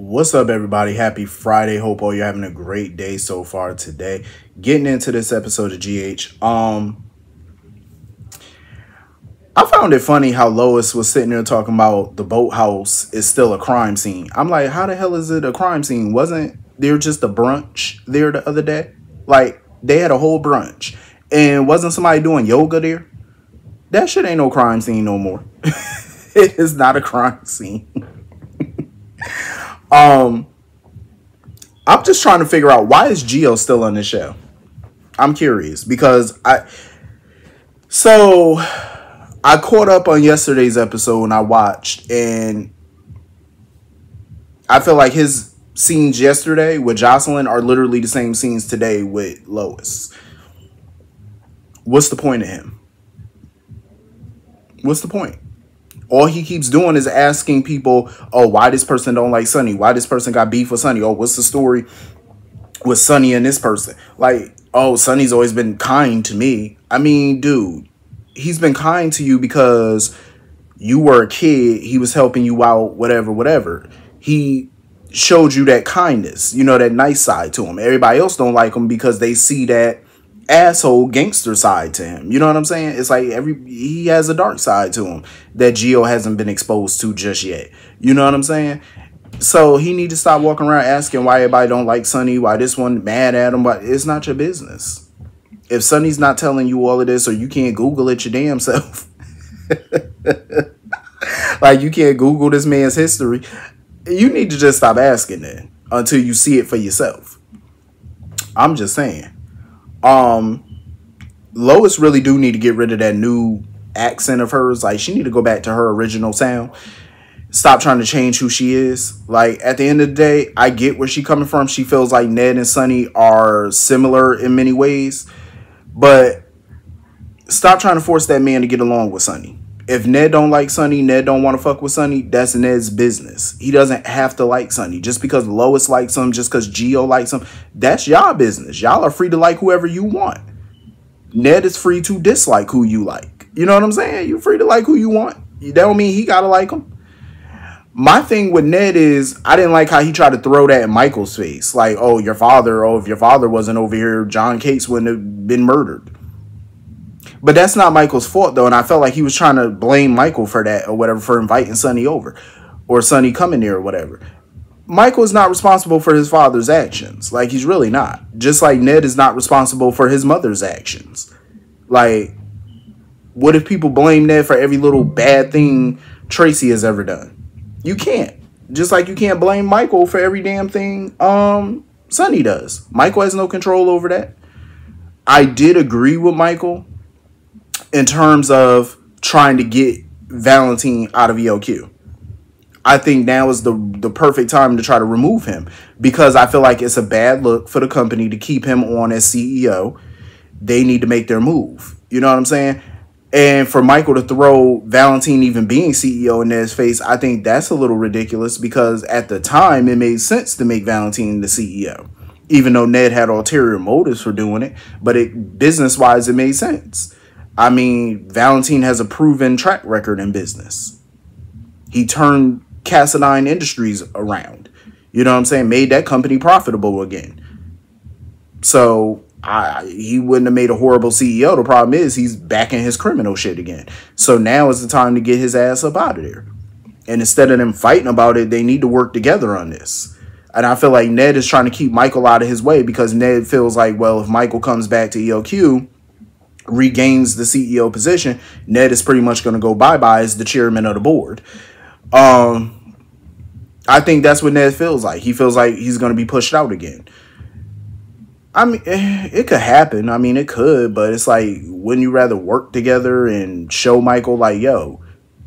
What's up, everybody? Happy Friday. Hope all you're having a great day so far today. Getting into this episode of GH. I found it funny how Lois was sitting there talking about the boathouse is still a crime scene. I'm like, how the hell is it a crime scene? Wasn't there just a brunch there the other day? Like, they had a whole brunch. And wasn't somebody doing yoga there? That shit ain't no crime scene no more. It is not a crime scene. I'm just trying to figure out, why is Geo still on this show? I'm curious because I caught up on yesterday's episode and I watched, and I feel like his scenes yesterday with Jocelyn are literally the same scenes today with Lois. What's the point of him? What's the point? All he keeps doing is asking people, oh, why this person don't like Sonny? Why this person got beef with Sonny? Oh, what's the story with Sonny and this person? Like, oh, Sonny's always been kind to me. I mean, dude, he's been kind to you because you were a kid. He was helping you out, whatever. He showed you that kindness, you know, that nice side to him. Everybody else don't like him because they see that asshole gangster side to him. You know what I'm saying? It's like he has a dark side to him that Geo hasn't been exposed to just yet. You know what I'm saying? So he need to stop walking around asking why everybody don't like Sonny, why this one mad at him. But it's not your business. If Sonny's not telling you all of this, or you can't Google it your damn self, like you can't Google this man's history, you need to just stop asking it until you see it for yourself. I'm just saying. Lois really do need to get rid of that new accent of hers. Like, she need to go back to her original sound. Stop trying to change who she is. Like, at the end of the day, I get where she coming from. She feels like Ned and Sonny are similar in many ways. But stop trying to force that man to get along with Sonny. If Ned don't like Sonny, Ned don't want to fuck with Sonny, that's Ned's business. He doesn't have to like Sonny. Just because Lois likes him, just because Geo likes him, that's y'all business. Y'all are free to like whoever you want. Ned is free to dislike who you like. You know what I'm saying? You're free to like who you want. That don't mean he gotta like him. My thing with Ned is, I didn't like how he tried to throw that in Michael's face. Like, oh, your father, oh, if your father wasn't over here, John Cates wouldn't have been murdered. But that's not Michael's fault, though, and I felt like he was trying to blame Michael for that or whatever, for inviting Sonny over, or Sonny coming there or whatever. Michael is not responsible for his father's actions. Like, he's really not. Just like Ned is not responsible for his mother's actions. Like, what if people blame Ned for every little bad thing Tracy has ever done? You can't. Just like you can't blame Michael for every damn thing Sonny does. Michael has no control over that. I did agree with Michael in terms of trying to get Valentine out of ELQ. I think now is the perfect time to try to remove him, because I feel like it's a bad look for the company to keep him on as CEO. They need to make their move. You know what I'm saying? And for Michael to throw Valentine even being CEO in Ned's face, I think that's a little ridiculous, because at the time it made sense to make Valentine the CEO, even though Ned had ulterior motives for doing it. But business-wise, it made sense. I mean, Valentine has a proven track record in business. He turned Cassadine Industries around. You know what I'm saying? Made that company profitable again. So he wouldn't have made a horrible CEO. The problem is he's back in his criminal shit again. So now is the time to get his ass up out of there. And instead of them fighting about it, they need to work together on this. And I feel like Ned is trying to keep Michael out of his way, because Ned feels like, well, if Michael comes back to ELQ, regains the CEO position, Ned is pretty much going to go bye-bye as the chairman of the board. I think that's what Ned feels like. He feels like he's going to be pushed out again. I mean, it could happen. I mean, it could, but it's like, wouldn't you rather work together and show Michael like, yo,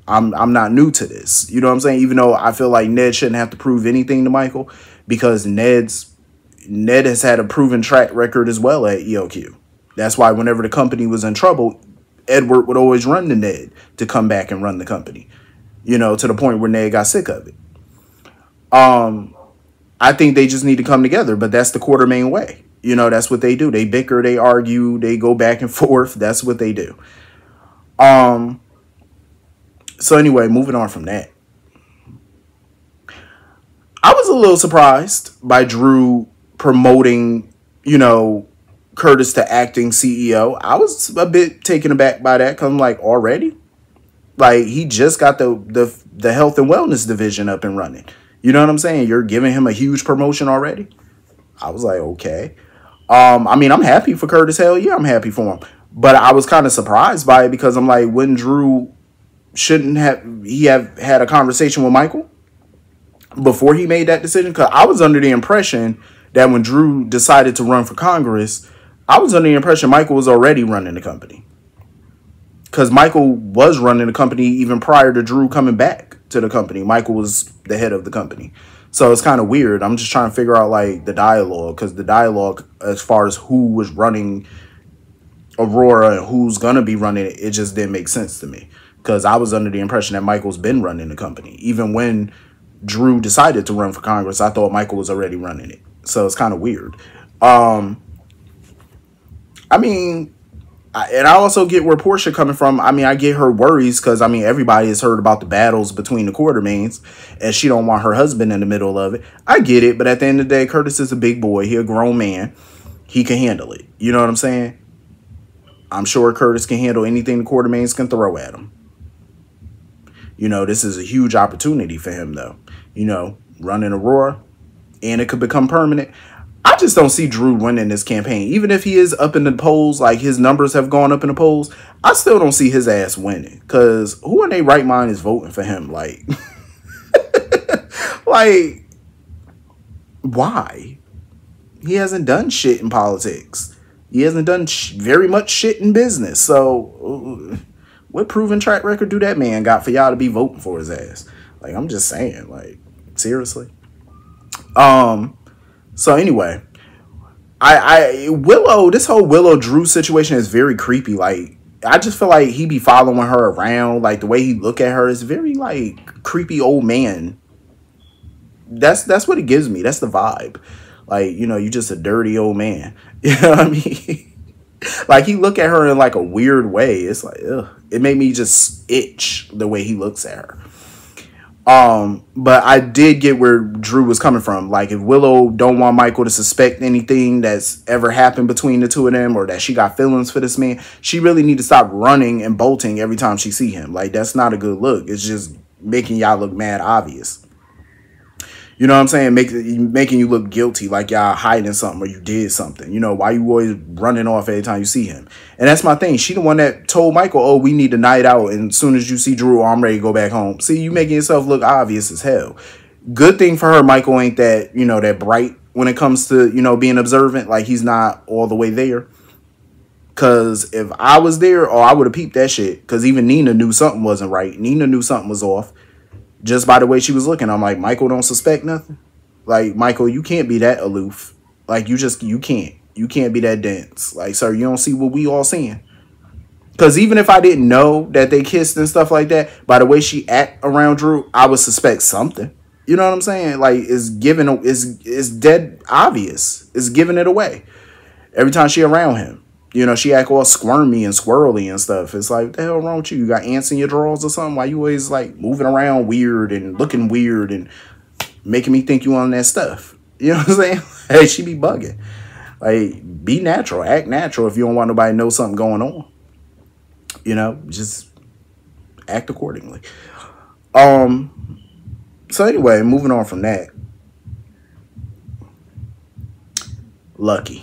I'm not new to this. You know what I'm saying? Even though I feel like Ned shouldn't have to prove anything to Michael, because Ned has had a proven track record as well at ELQ. That's why whenever the company was in trouble, Edward would always run to Ned to come back and run the company, you know, to the point where Ned got sick of it. I think they just need to come together, but that's the Quartermain way. You know, that's what they do. They bicker, they argue, they go back and forth. That's what they do. So anyway, moving on from that. I was a little surprised by Drew promoting, you know, Curtis to acting CEO. I was a bit taken aback by that because I'm like, already? Like, he just got the health and wellness division up and running. You know what I'm saying? You're giving him a huge promotion already? I was like, okay. I mean, I'm happy for Curtis. Hell yeah, I'm happy for him. But I was kind of surprised by it because I'm like, when Drew shouldn't have had a conversation with Michael before he made that decision? Because I was under the impression that when Drew decided to run for Congress, I was under the impression Michael was already running the company. Because Michael was running the company even prior to Drew coming back to the company. Michael was the head of the company. So it's kind of weird. I'm just trying to figure out like the dialogue. Because the dialogue as far as who was running Aurora and who's going to be running it, it just didn't make sense to me. Because I was under the impression that Michael's been running the company. Even when Drew decided to run for Congress, I thought Michael was already running it. So it's kind of weird. I mean, and I also get where Portia coming from. I mean, I get her worries because, I mean, everybody has heard about the battles between the Quartermains and she don't want her husband in the middle of it. I get it, but at the end of the day, Curtis is a big boy. He a grown man. He can handle it. You know what I'm saying? I'm sure Curtis can handle anything the Quartermains can throw at him. You know, this is a huge opportunity for him, though. You know, running Aurora, and it could become permanent. I just don't see Drew winning this campaign. Even if he is up in the polls, like his numbers have gone up in the polls, I still don't see his ass winning. Because who in their right mind is voting for him? Like, like, why? He hasn't done shit in politics. He hasn't done very much shit in business. So, what proven track record do that man got for y'all to be voting for his ass? Like, I'm just saying, like, seriously. So anyway, Willow, this whole Willow Drew situation is very creepy. Like, I just feel like he be following her around. Like, the way he look at her is very, like, creepy old man. That's what it gives me. That's the vibe. Like, you know, you just a dirty old man. You know what I mean? Like, he look at her in, like, a weird way. It's like, ugh. It made me just itch the way he looks at her. But I did get where Drew was coming from. Like, if Willow don't want Michael to suspect anything that's ever happened between the two of them or that she got feelings for this man, she really need to stop running and bolting every time she see him. Like, that's not a good look. It's just making y'all look mad obvious. You know what I'm saying? Making you look guilty, like y'all hiding something or you did something. You know, why you always running off every time you see him? And that's my thing. She the one that told Michael, oh, we need a night out. And as soon as you see Drew, I'm ready to go back home. See, you making yourself look obvious as hell. Good thing for her, Michael ain't that, you know, that bright when it comes to, you know, being observant. Like, he's not all the way there. Because if I was there, oh, I would have peeped that shit. Because even Nina knew something wasn't right. Nina knew something was off. Just by the way she was looking, I'm like, Michael don't suspect nothing. Like, Michael, you can't be that aloof. Like, you can't. You can't be that dense. Like, sir, you don't see what we all seeing. Because even if I didn't know that they kissed and stuff like that, by the way she act around Drew, I would suspect something. You know what I'm saying? Like, it's dead obvious. It's giving it away. Every time she around him. You know, she act all squirmy and squirrely and stuff. It's like, what the hell wrong with you? You got ants in your drawers or something? Why you always, like, moving around weird and looking weird and making me think you on that stuff? You know what I'm saying? Hey, she be bugging. Like, be natural. Act natural if you don't want nobody to know something going on. You know, just act accordingly. So anyway, moving on from that. Lucky.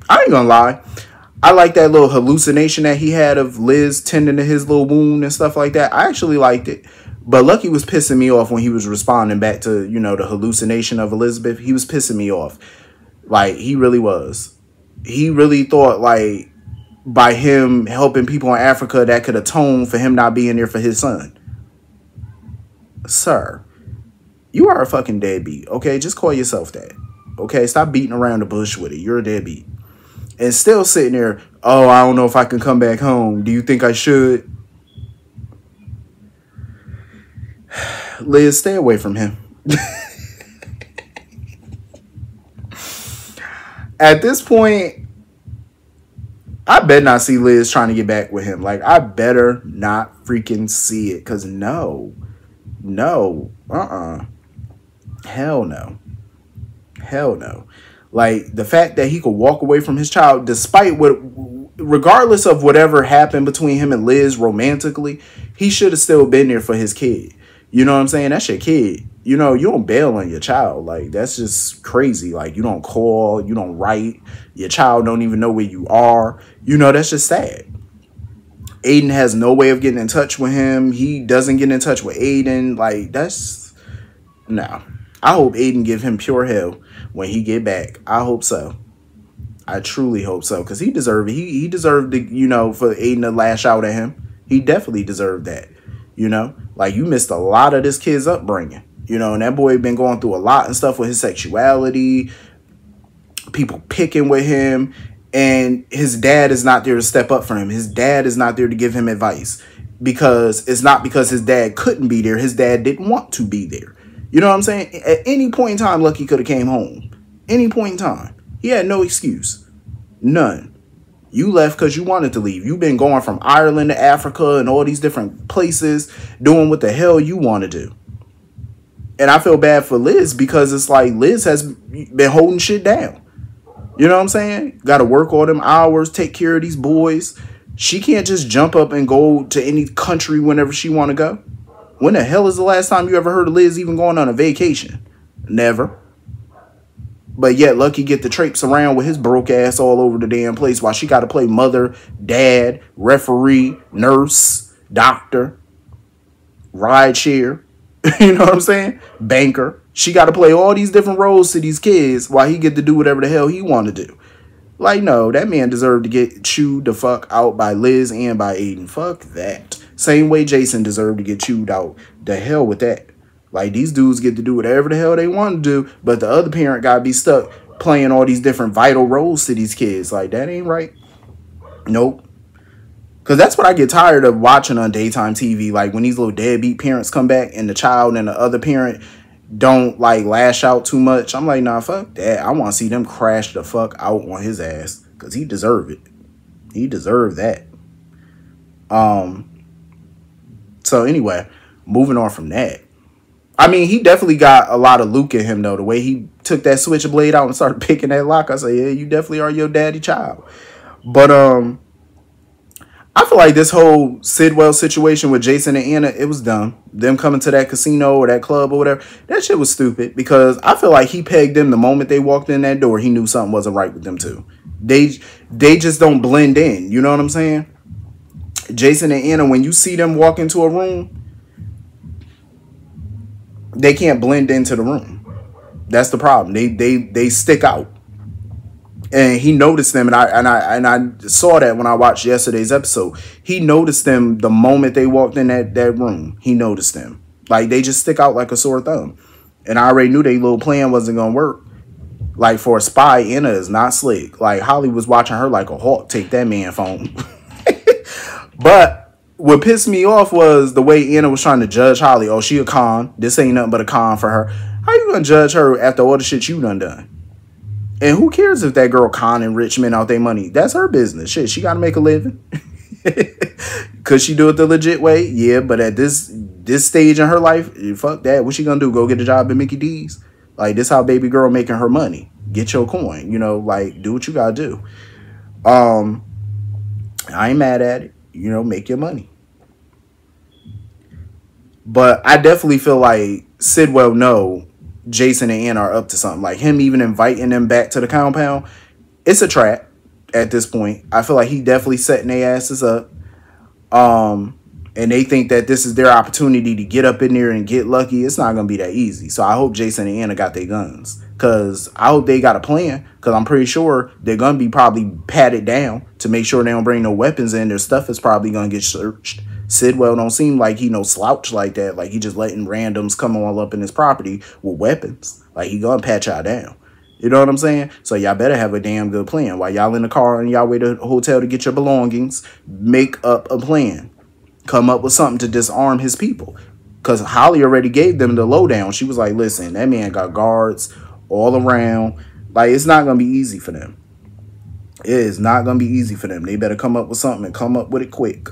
I ain't gonna lie. I like that little hallucination that he had of Liz tending to his little wound and stuff like that. I actually liked it. But Lucky was pissing me off when he was responding back to, you know, the hallucination of Elizabeth. He was pissing me off. Like, he really was. He really thought, like, by him helping people in Africa, that could atone for him not being there for his son. Sir, you are a fucking deadbeat, okay? Just call yourself that, okay? Stop beating around the bush with it. You're a deadbeat. And still sitting there, oh, I don't know if I can come back home. Do you think I should? Liz, stay away from him. At this point, I better not see Liz trying to get back with him. Like, I better not freaking see it. Because no. Hell no. Hell no. Like the fact that he could walk away from his child despite what, regardless of whatever happened between him and Liz romantically, he should have still been there for his kid. You know what I'm saying? That's your kid. You know, you don't bail on your child. Like, that's just crazy. Like, you don't call, you don't write, your child don't even know where you are. You know, that's just sad. Aiden has no way of getting in touch with him. He doesn't get in touch with Aiden. Like, that's, no. I hope Aiden give him pure hell when he get back. I hope so. I truly hope so, because he deserved it. He deserved, you know, for Aiden to lash out at him. He definitely deserved that, you know? Like, you missed a lot of this kid's upbringing, you know, and that boy been going through a lot and stuff with his sexuality, people picking with him, and his dad is not there to step up for him. His dad is not there to give him advice, because it's not because his dad couldn't be there. His dad didn't want to be there. You know what I'm saying? At any point in time, Lucky could have came home. Any point in time. He had no excuse. None. You left because you wanted to leave. You've been going from Ireland to Africa and all these different places, doing what the hell you want to do. And I feel bad for Liz, because it's like Liz has been holding shit down. You know what I'm saying? Got to work all them hours, take care of these boys. She can't just jump up and go to any country whenever she want to go. When the hell is the last time you ever heard of Liz even going on a vacation? Never. But yet Lucky get the traipse around with his broke ass all over the damn place, while she got to play mother, dad, referee, nurse, doctor, ride share. You know what I'm saying? Banker. She got to play all these different roles to these kids while he get to do whatever the hell he want to do. Like, no, that man deserved to get chewed the fuck out by Liz and by Aiden. Fuck that. Same way Jason deserved to get chewed out. The hell with that. Like, these dudes get to do whatever the hell they want to do, but the other parent got to be stuck playing all these different vital roles to these kids. Like, that ain't right. Nope. Because that's what I get tired of watching on daytime TV. Like, when these little deadbeat parents come back and the child and the other parent don't, like, lash out too much. I'm like, nah, fuck that. I want to see them crash the fuck out on his ass, because he deserved it. He deserved that. So anyway, moving on from that. I mean, he definitely got a lot of Luke in him, though. The way he took that switchblade out and started picking that lock, I say, yeah, you definitely are your daddy child. But I feel like this whole Sidwell situation with Jason and Anna, it was dumb. Them coming to that casino or that club or whatever, that shit was stupid, because I feel like he pegged them the moment they walked in that door. He knew something wasn't right with them too. They just don't blend in. You know what I'm saying? Jason and Anna, when you see them walk into a room, they can't blend into the room. That's the problem. They stick out. And he noticed them, and I saw that when I watched yesterday's episode. He noticed them the moment they walked in that room. He noticed them. Like, they just stick out like a sore thumb. And I already knew their little plan wasn't gonna work. Like, for a spy, Anna is not slick. Like, Holly was watching her like a hawk take that man phone. But what pissed me off was the way Anna was trying to judge Holly. Oh, she a con. This ain't nothing but a con for her. How you gonna judge her after all the shit you done? And who cares if that girl conning rich men out their money? That's her business. Shit, she got to make a living. Could she do it the legit way? Yeah, but at this stage in her life, fuck that. What she gonna do? Go get a job at Mickey D's? Like, this how baby girl making her money. Get your coin. You know, like, do what you gotta do. I ain't mad at it. You know, make your money. But I definitely feel like Sidwell know Jason and Anna are up to something. Like, him even inviting them back to the compound, it's a trap at this point. I feel like he definitely setting their asses up. And they think that this is their opportunity to get up in there and get Lucky. It's not going to be that easy. So I hope Jason and Anna got their guns. Because I hope they got a plan. Because I'm pretty sure they're going to be probably patted down to make sure they don't bring no weapons in. Their stuff is probably going to get searched. Sidwell don't seem like he no slouch like that. Like, he just letting randoms come all up in his property with weapons. Like, he gonna pat y'all down. You know what I'm saying? So y'all better have a damn good plan. While y'all in the car and y'all wait to the hotel to get your belongings, make up a plan. Come up with something to disarm his people. Because Holly already gave them the lowdown. She was like, listen, that man got guards all around. Like, it's not gonna be easy for them. It is not gonna be easy for them. They better come up with something and come up with it quick.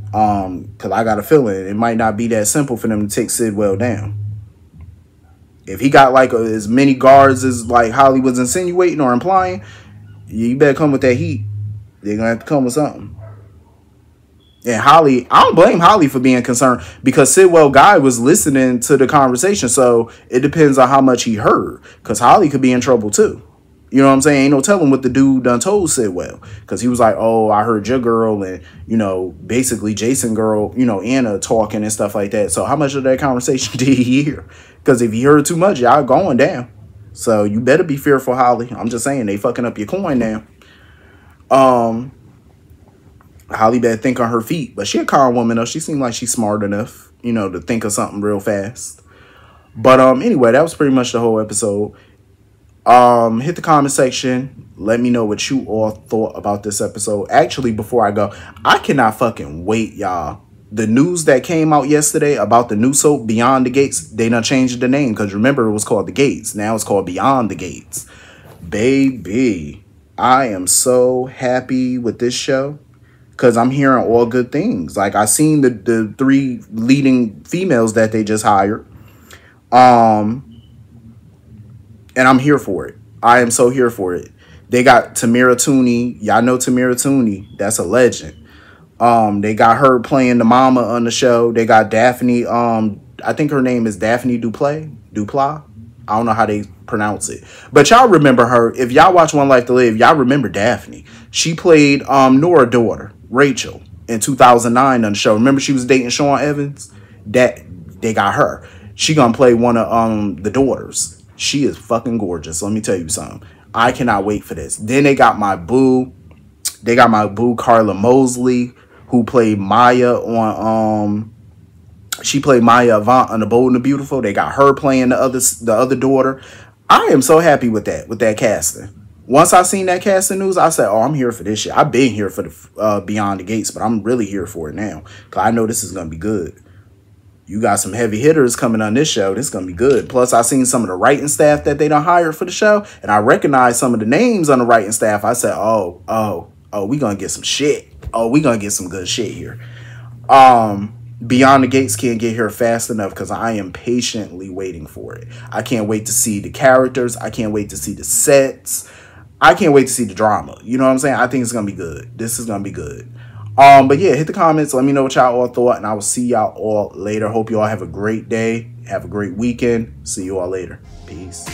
Because I got a feeling it might not be that simple for them to take Sidwell down. If he got like as many guards as like Holly was insinuating or implying, you better come with that heat. They're gonna have to come with something. And Holly, I don't blame Holly for being concerned because Sidwell Guy was listening to the conversation. So it depends on how much he heard. Because Holly could be in trouble too. You know what I'm saying? Ain't no telling what the dude done told Sidwell. Because he was like, oh, I heard your girl and, you know, basically Jason girl, you know, Anna talking and stuff like that. So how much of that conversation did he hear? Because if he heard too much, y'all going down. So you better be fearful, Holly. I'm just saying, they fucking up your coin now. Holly better think on her feet. But she a calm woman, though. She seemed like she's smart enough, you know, to think of something real fast. But anyway, that was pretty much the whole episode. Hit the comment section. Let me know what you all thought about this episode. Actually, before I go, I cannot fucking wait, y'all. The news that came out yesterday about the new soap, Beyond the Gates, they done changed the name. Because remember, it was called The Gates. Now it's called Beyond the Gates. Baby, I am so happy with this show. Because I'm hearing all good things. Like, I seen the 3 leading females that they just hired. And I'm here for it. I am so here for it. They got Tamira Tooney. Y'all know Tamira Tooney. That's a legend. They got her playing the mama on the show. They got Daphne. I think her name is Daphne Dupla. I don't know how they pronounce it. But y'all remember her. If y'all watch One Life to Live, y'all remember Daphne. She played Nora's daughter, Rachel, in 2009 on the show. Remember she was dating Sean Evans? That they got her. She gonna play one of the daughters. She is fucking gorgeous. Let me tell you something. I cannot wait for this. Then they got my boo. They got my boo Carla Mosley, who played Maya on she played Maya Avant on The Bold and the Beautiful. They got her playing the other daughter. I am so happy with that casting. Once I seen that casting news, I said, oh, I'm here for this shit. I've been here for the Beyond the Gates, but I'm really here for it now. Because I know this is going to be good. You got some heavy hitters coming on this show. This is going to be good. Plus, I seen some of the writing staff that they done hired for the show. And I recognized some of the names on the writing staff. I said, oh, we going to get some shit. Oh, we going to get some good shit here. Beyond the Gates can't get here fast enough because I am patiently waiting for it. I can't wait to see the characters. I can't wait to see the sets. I can't wait to see the drama. You know what I'm saying? I think it's going to be good. This is going to be good. But yeah, hit the comments. Let me know what y'all all thought. And I will see y'all all later. Hope you all have a great day. Have a great weekend. See you all later. Peace.